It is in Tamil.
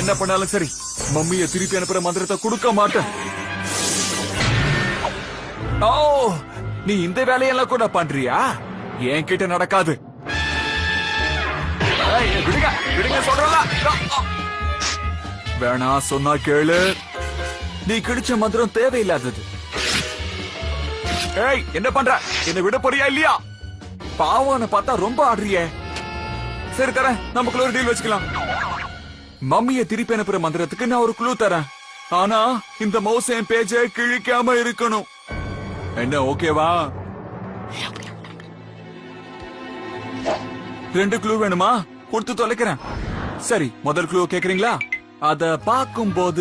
என்ன பண்ணாலும் சரி மம்மிய திருப்பி அனுப்புற மந்திரத்தை கொடுக்க மாட்டேன். ஓ, நீ இந்த வேலையெல்லாம் கூட பண்றியா? என்கிட்ட நடக்காது. விடுங்க விடுங்க சொல்றல. வேணா சொன்னா கேளு. நீ கிடைச்ச மந்திரம் தேவையில்லாதது. ஏய், என்ன பண்ற? என்ன விட போறியா இல்லையா? பாவான பார்த்தா ரொம்ப ஆடுறியே. சரி தரேன், நமக்குள்ள ஒரு டீல் வச்சுக்கலாம். மம்மிய திருப்பி அனுப்புற மந்திரத்துக்கு நான் ஒரு க்ளூ தரேன். ஆனா இந்த மவுஸ் என் பேஜை கிழிக்காம இருக்கணும். என்ன ஓகேவா? 2 க்ளூ வேணுமா? கொடுத்து தொலைக்கிறேன். சரி, முதல் க்ளூ கேக்குறீங்களா? அத பாக்கும்போது